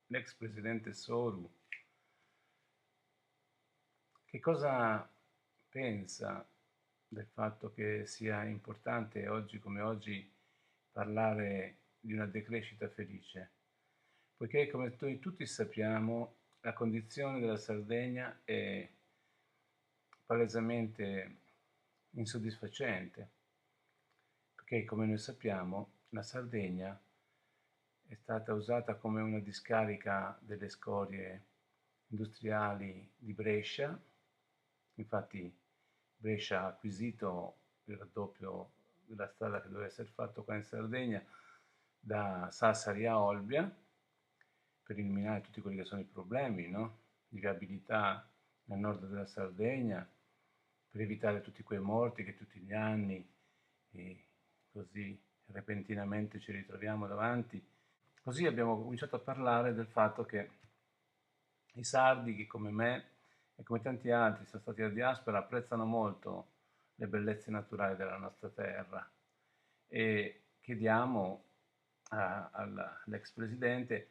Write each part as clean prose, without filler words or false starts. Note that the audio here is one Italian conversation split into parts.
l'ex presidente Soru, che cosa pensa del fatto che sia importante oggi come oggi parlare di una decrescita felice? Poiché, come tutti sappiamo, la condizione della Sardegna è palesemente insoddisfacente, perché, come noi sappiamo, la Sardegna è stata usata come una discarica delle scorie industriali di Brescia. Infatti Brescia ha acquisito il raddoppio della strada che doveva essere fatto qua in Sardegna da Sassari a Olbia per eliminare tutti quelli che sono i problemi, no? Di viabilità nel nord della Sardegna, per evitare tutti quei morti che tutti gli anni e così repentinamente ci ritroviamo davanti. Così abbiamo cominciato a parlare del fatto che i sardi, che come me e come tanti altri sono stati a diaspora, apprezzano molto le bellezze naturali della nostra terra e chiediamo all'ex presidente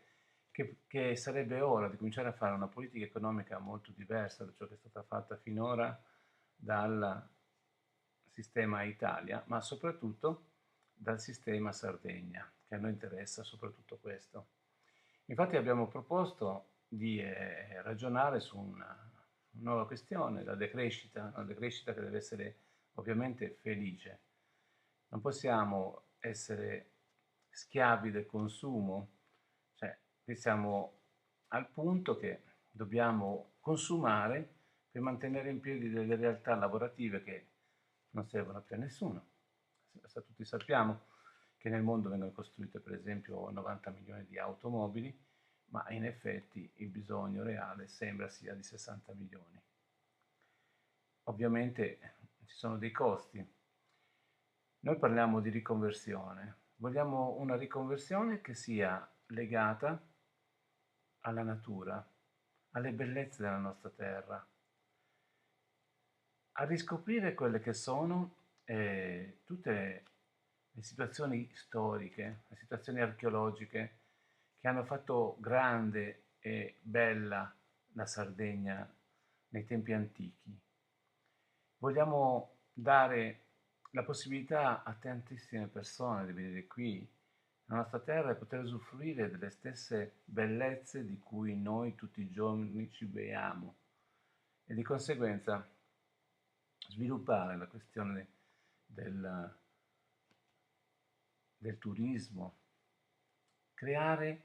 che sarebbe ora di cominciare a fare una politica economica molto diversa da ciò che è stata fatta finora dal sistema Italia, ma soprattutto dal sistema Sardegna, che a noi interessa soprattutto questo. Infatti abbiamo proposto di ragionare su una nuova questione, la decrescita, una decrescita che deve essere ovviamente felice. Non possiamo essere schiavi del consumo, cioè siamo al punto che dobbiamo consumare per mantenere in piedi delle realtà lavorative che non servono più a nessuno. Tutti sappiamo che nel mondo vengono costruite per esempio 90 milioni di automobili, ma in effetti il bisogno reale sembra sia di 60 milioni. Ovviamente ci sono dei costi. Noi parliamo di riconversione, vogliamo una riconversione che sia legata alla natura, alle bellezze della nostra terra, a riscoprire quelle che sono tutte le situazioni storiche, le situazioni archeologiche che hanno fatto grande e bella la Sardegna nei tempi antichi. Vogliamo dare la possibilità a tantissime persone di venire qui, nella nostra terra, e poter usufruire delle stesse bellezze di cui noi tutti i giorni ci beiamo e di conseguenza sviluppare la questione del turismo, creare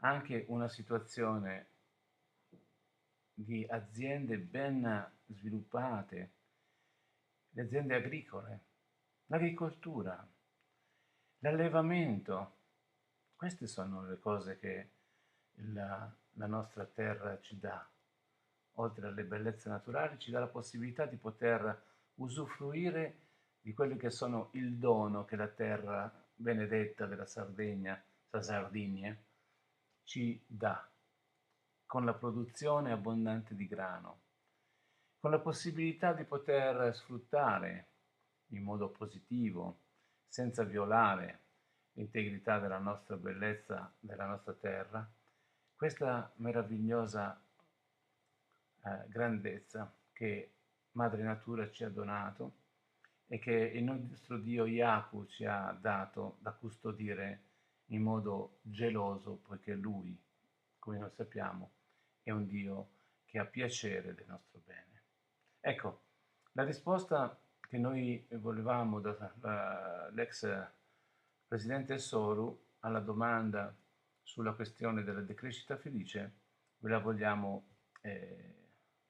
anche una situazione di aziende ben sviluppate, le aziende agricole, l'agricoltura, l'allevamento. Queste sono le cose che la nostra terra ci dà. Oltre alle bellezze naturali, ci dà la possibilità di poter usufruire di quelli che sono il dono che la terra benedetta della Sardegna, la Sardinia, ci dà, con la produzione abbondante di grano, con la possibilità di poter sfruttare in modo positivo, senza violare l'integrità della nostra bellezza, della nostra terra, questa meravigliosa grandezza che Madre Natura ci ha donato e che il nostro Dio Yaku ci ha dato da custodire in modo geloso, poiché Lui, come noi sappiamo, è un Dio che ha piacere del nostro bene. Ecco, la risposta che noi volevamo dall'ex presidente Soru alla domanda sulla questione della decrescita felice ve la vogliamo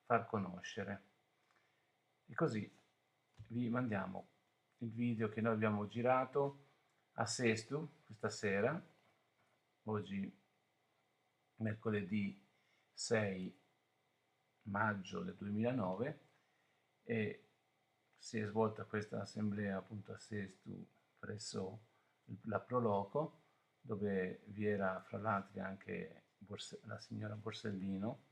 far conoscere. E così vi mandiamo il video che noi abbiamo girato a Sestu questa sera, oggi mercoledì 6 maggio del 2009, e si è svolta questa assemblea appunto a Sestu presso la Proloco, dove vi era fra l'altro anche la signora Borsellino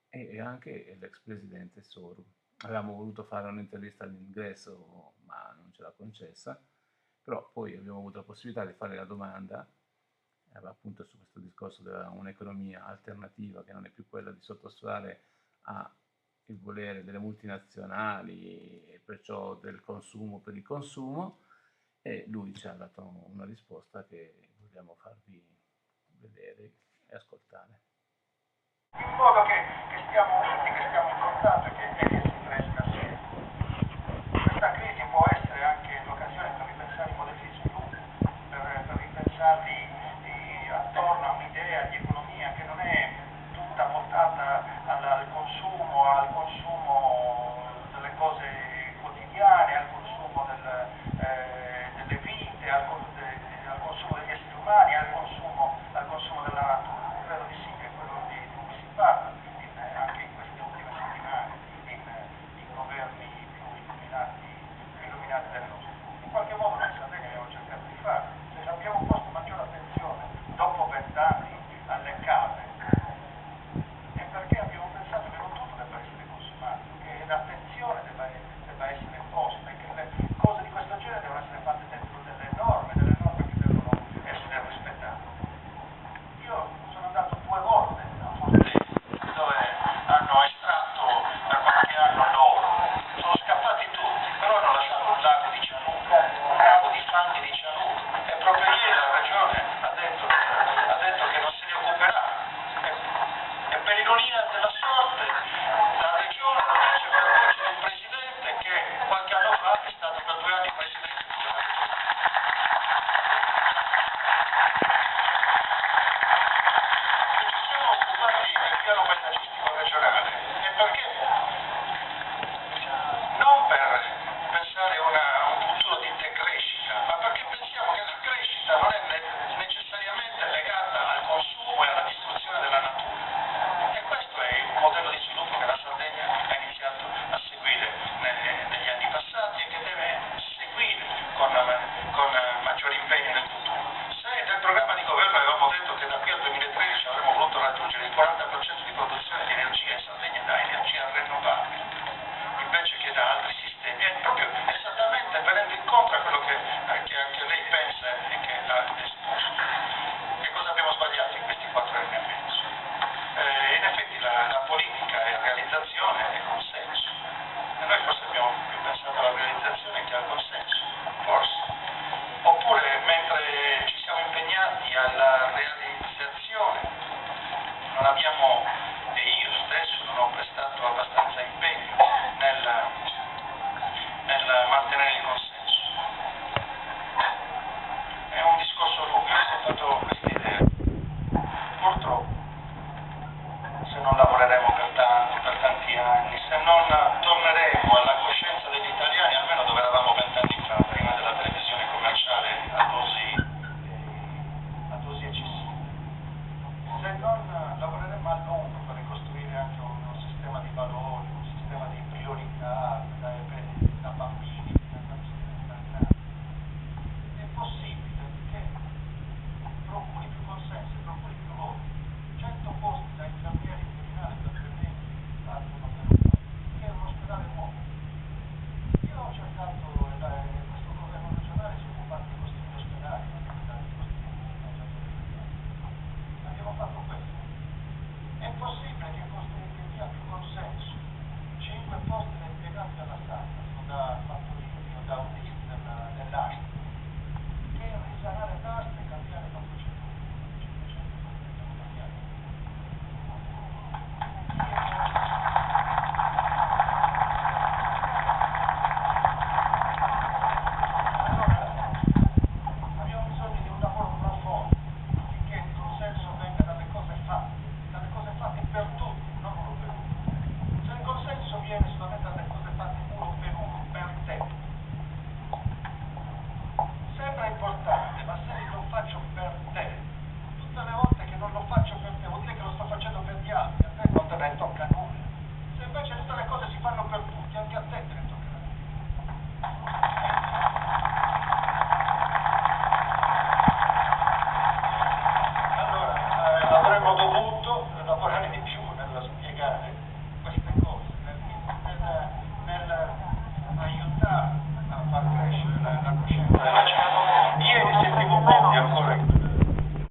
e anche l'ex presidente Soru. Avevamo voluto fare un'intervista all'ingresso, ma non ce l'ha concessa, però poi abbiamo avuto la possibilità di fare la domanda va appunto su questo discorso della un'economia alternativa che non è più quella di sottostare al volere delle multinazionali e perciò del consumo per il consumo, e lui ci ha dato una risposta che vogliamo farvi vedere e ascoltare.